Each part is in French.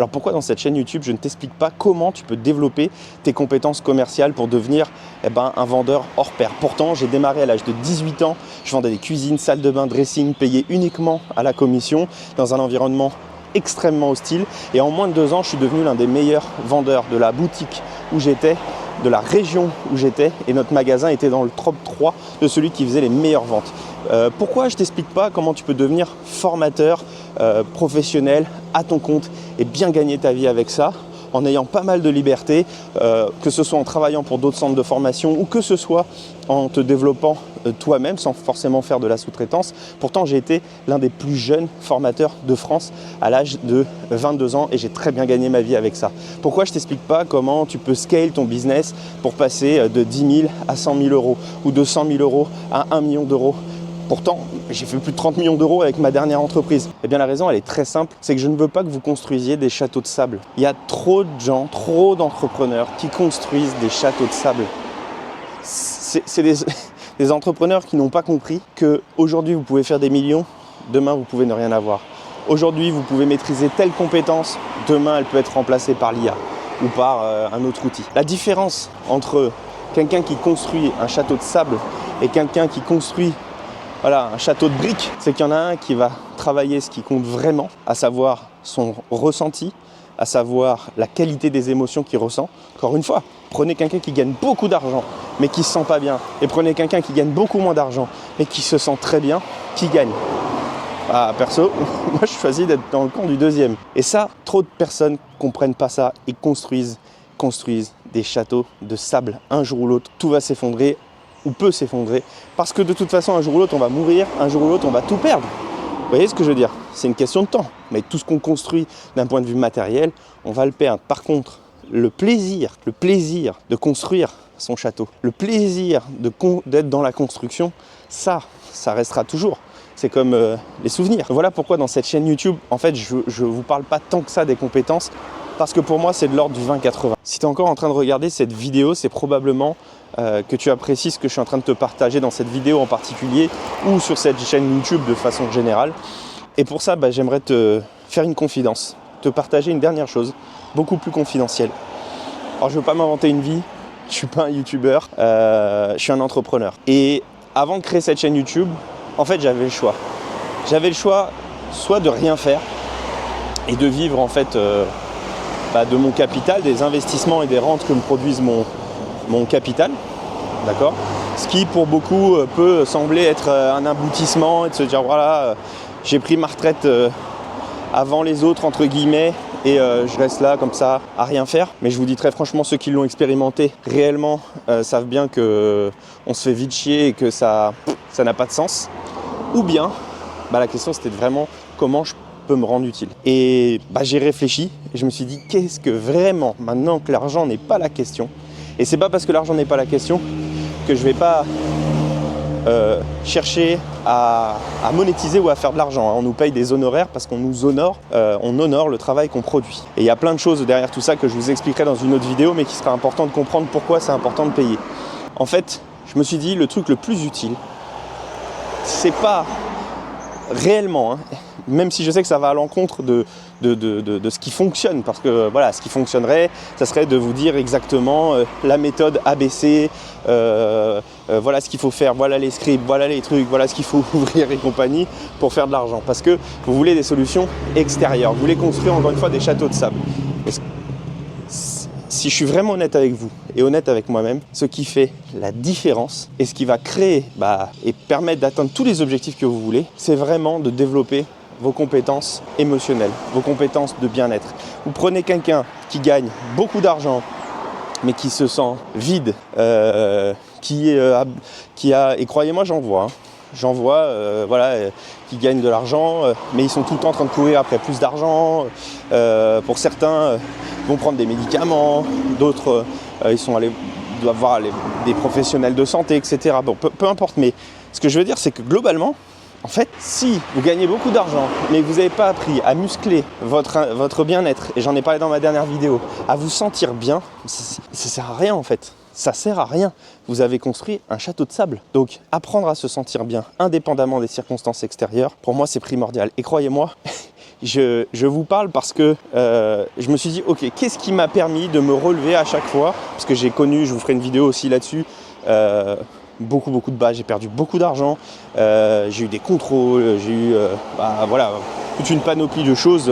Alors pourquoi dans cette chaîne YouTube, je ne t'explique pas comment tu peux développer tes compétences commerciales pour devenir un vendeur hors pair. Pourtant, j'ai démarré à l'âge de 18 ans, je vendais des cuisines, salles de bain, dressing, payé uniquement à la commission dans un environnement extrêmement hostile. Et en moins de 2 ans, je suis devenu l'un des meilleurs vendeurs de la boutique où j'étais, de la région où j'étais, et notre magasin était dans le top 3 de celui qui faisait les meilleures ventes. Pourquoi je t'explique pas comment tu peux devenir formateur professionnel à ton compte et bien gagner ta vie avec ça en ayant pas mal de liberté, que ce soit en travaillant pour d'autres centres de formation ou que ce soit en te développant toi-même sans forcément faire de la sous-traitance. Pourtant, j'ai été l'un des plus jeunes formateurs de France à l'âge de 22 ans et j'ai très bien gagné ma vie avec ça. Pourquoi je ne t'explique pas comment tu peux scale ton business pour passer de 10 000 à 100 000 euros ou de 100 000 euros à 1 million d'euros? Pourtant, j'ai fait plus de 30 millions d'euros avec ma dernière entreprise. Eh bien, la raison, elle est très simple, c'est que je ne veux pas que vous construisiez des châteaux de sable. Il y a trop de gens, trop d'entrepreneurs qui construisent des châteaux de sable. C'est des entrepreneurs qui n'ont pas compris qu'aujourd'hui, vous pouvez faire des millions, demain, vous pouvez ne rien avoir. Aujourd'hui, vous pouvez maîtriser telle compétence, demain, elle peut être remplacée par l'IA ou par un autre outil. La différence entre quelqu'un qui construit un château de sable et quelqu'un qui construit un château de briques, c'est qu'il y en a un qui va travailler ce qui compte vraiment, à savoir son ressenti, à savoir la qualité des émotions qu'il ressent. Encore une fois, prenez quelqu'un qui gagne beaucoup d'argent, mais qui ne se sent pas bien, et prenez quelqu'un qui gagne beaucoup moins d'argent, mais qui se sent très bien, qui gagne. Perso, moi je choisis d'être dans le camp du deuxième. Et ça, trop de personnes ne comprennent pas ça et construisent des châteaux de sable. Un jour ou l'autre, tout va s'effondrer ou peut s'effondrer, parce que de toute façon, un jour ou l'autre, on va mourir, un jour ou l'autre, on va tout perdre. Vous voyez ce que je veux dire? C'est une question de temps. Mais tout ce qu'on construit d'un point de vue matériel, on va le perdre. Par contre, le plaisir de construire son château, le plaisir d'être dans la construction, ça restera toujours. C'est comme les souvenirs. Voilà pourquoi dans cette chaîne YouTube, en fait, je ne vous parle pas tant que ça des compétences, parce que pour moi, c'est de l'ordre du 20-80. Si tu es encore en train de regarder cette vidéo, c'est probablement que tu apprécies ce que je suis en train de te partager dans cette vidéo en particulier ou sur cette chaîne YouTube de façon générale. Et pour ça, j'aimerais te faire une confidence, te partager une dernière chose, beaucoup plus confidentielle. Alors, je ne veux pas m'inventer une vie, je ne suis pas un YouTuber, je suis un entrepreneur. Et avant de créer cette chaîne YouTube, en fait, j'avais le choix. J'avais le choix soit de rien faire et de vivre en fait de mon capital, des investissements et des rentes que me produisent mon capital, d'accord? Ce qui pour beaucoup peut sembler être un aboutissement et de se dire voilà, j'ai pris ma retraite avant les autres entre guillemets et je reste là comme ça à rien faire. Mais je vous dis très franchement, ceux qui l'ont expérimenté réellement savent bien que on se fait vite chier et que ça n'a pas de sens. Ou bien, la question c'était vraiment comment je peux me rendre utile. Et j'ai réfléchi et je me suis dit qu'est-ce que vraiment, maintenant que l'argent n'est pas la question, et c'est pas parce que l'argent n'est pas la question que je vais pas chercher à monétiser ou à faire de l'argent. On nous paye des honoraires parce qu'on nous honore, on honore le travail qu'on produit. Et il y a plein de choses derrière tout ça que je vous expliquerai dans une autre vidéo, mais qui sera important de comprendre pourquoi c'est important de payer. En fait, je me suis dit le truc le plus utile, c'est pas réellement, même si je sais que ça va à l'encontre de ce qui fonctionne, parce que voilà, ce qui fonctionnerait, ça serait de vous dire exactement la méthode ABC, voilà ce qu'il faut faire, voilà les scripts, voilà les trucs, voilà ce qu'il faut ouvrir et compagnie pour faire de l'argent, parce que vous voulez des solutions extérieures, vous voulez construire encore une fois des châteaux de sable. Si je suis vraiment honnête avec vous et honnête avec moi-même, ce qui fait la différence et ce qui va créer et permettre d'atteindre tous les objectifs que vous voulez, c'est vraiment de développer vos compétences émotionnelles, vos compétences de bien-être. Vous prenez quelqu'un qui gagne beaucoup d'argent, mais qui se sent vide, et croyez-moi, j'en vois. Qui gagnent de l'argent, mais ils sont tout le temps en train de courir après plus d'argent. Pour certains, vont prendre des médicaments, d'autres, doivent voir des professionnels de santé, etc. Bon, peu importe, mais ce que je veux dire, c'est que globalement, en fait, si vous gagnez beaucoup d'argent, mais que vous n'avez pas appris à muscler votre bien-être, et j'en ai parlé dans ma dernière vidéo, à vous sentir bien, ça ne sert à rien en fait. Ça sert à rien. Vous avez construit un château de sable. Donc, apprendre à se sentir bien, indépendamment des circonstances extérieures, pour moi, c'est primordial. Et croyez-moi, Je vous parle parce que je me suis dit, ok, qu'est-ce qui m'a permis de me relever à chaque fois? Parce que j'ai connu, je vous ferai une vidéo aussi là-dessus, beaucoup de bas, j'ai perdu beaucoup d'argent, j'ai eu des contrôles, j'ai eu voilà, toute une panoplie de choses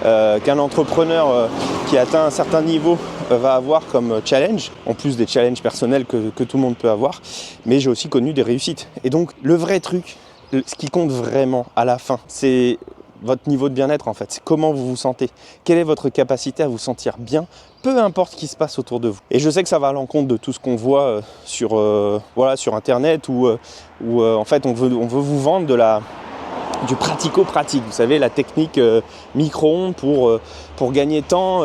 qu'un entrepreneur qui atteint un certain niveau va avoir comme challenge, en plus des challenges personnels que tout le monde peut avoir, mais j'ai aussi connu des réussites. Et donc le vrai truc, ce qui compte vraiment à la fin, c'est votre niveau de bien-être en fait, c'est comment vous vous sentez, quelle est votre capacité à vous sentir bien, peu importe ce qui se passe autour de vous. Et je sais que ça va à l'encontre de tout ce qu'on voit sur internet où en fait on veut vous vendre du pratico-pratique, vous savez, la technique micro-ondes pour gagner temps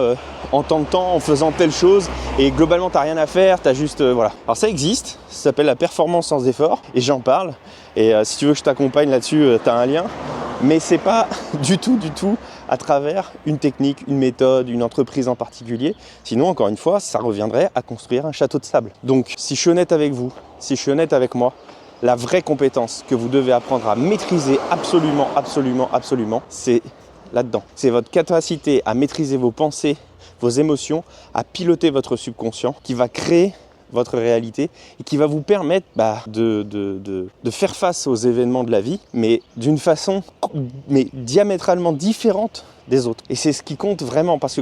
en temps de temps en faisant telle chose, et globalement t'as rien à faire, t'as juste voilà. Alors ça existe, ça s'appelle la performance sans effort et j'en parle, et si tu veux que je t'accompagne là-dessus, t'as un lien. Mais c'est pas du tout à travers une technique, une méthode, une entreprise en particulier. Sinon, encore une fois, ça reviendrait à construire un château de sable. Donc, si je suis honnête avec vous, si je suis honnête avec moi, la vraie compétence que vous devez apprendre à maîtriser absolument, c'est là-dedans. C'est votre capacité à maîtriser vos pensées, vos émotions, à piloter votre subconscient qui va créer votre réalité et qui va vous permettre de faire face aux événements de la vie, mais d'une façon diamétralement différente des autres. Et c'est ce qui compte vraiment, parce que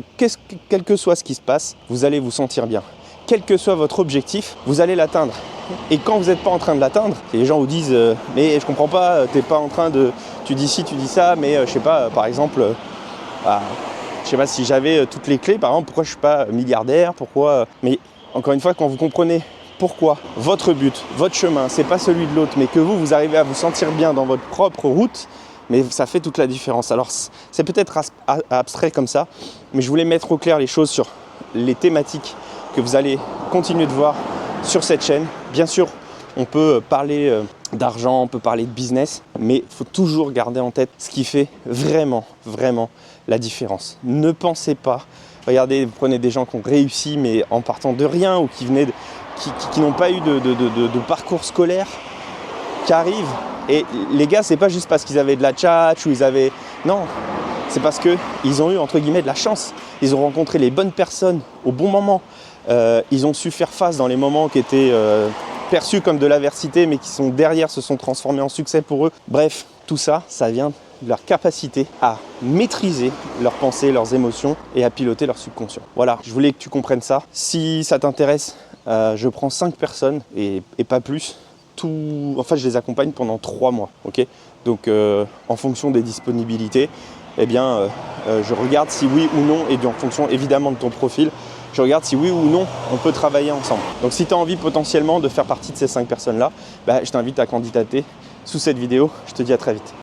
quel que soit ce qui se passe, vous allez vous sentir bien. Quel que soit votre objectif, vous allez l'atteindre. Et quand vous n'êtes pas en train de l'atteindre, les gens vous disent mais je comprends pas, t'es pas en train de... Tu dis ci, tu dis ça, mais je sais pas, par exemple... je sais pas, si j'avais toutes les clés, par exemple, pourquoi je suis pas milliardaire, pourquoi... Mais encore une fois, quand vous comprenez pourquoi votre but, votre chemin, c'est pas celui de l'autre, mais que vous arrivez à vous sentir bien dans votre propre route, mais ça fait toute la différence. Alors, c'est peut-être abstrait comme ça, mais je voulais mettre au clair les choses sur les thématiques que vous allez continuer de voir sur cette chaîne. Bien sûr, on peut parler d'argent, on peut parler de business, mais il faut toujours garder en tête ce qui fait vraiment la différence. Ne pensez pas, regardez, vous prenez des gens qui ont réussi, mais en partant de rien, ou qui n'ont pas eu de parcours scolaire, qui arrivent. Et les gars, c'est pas juste parce qu'ils avaient de la tchatch ou ils avaient... Non, c'est parce qu'ils ont eu, entre guillemets, de la chance. Ils ont rencontré les bonnes personnes au bon moment. Ils ont su faire face dans les moments qui étaient perçus comme de l'adversité, mais qui sont derrière, se sont transformés en succès pour eux. Bref, tout ça, ça vient de leur capacité à maîtriser leurs pensées, leurs émotions et à piloter leur subconscient. Voilà, je voulais que tu comprennes ça. Si ça t'intéresse, je prends 5 personnes et pas plus. En fait, je les accompagne pendant 3 mois. Okay, donc, en fonction des disponibilités, eh bien, je regarde si oui ou non, et en fonction évidemment de ton profil, je regarde si oui ou non on peut travailler ensemble. Donc si tu as envie potentiellement de faire partie de ces 5 personnes-là, je t'invite à candidater sous cette vidéo. Je te dis à très vite.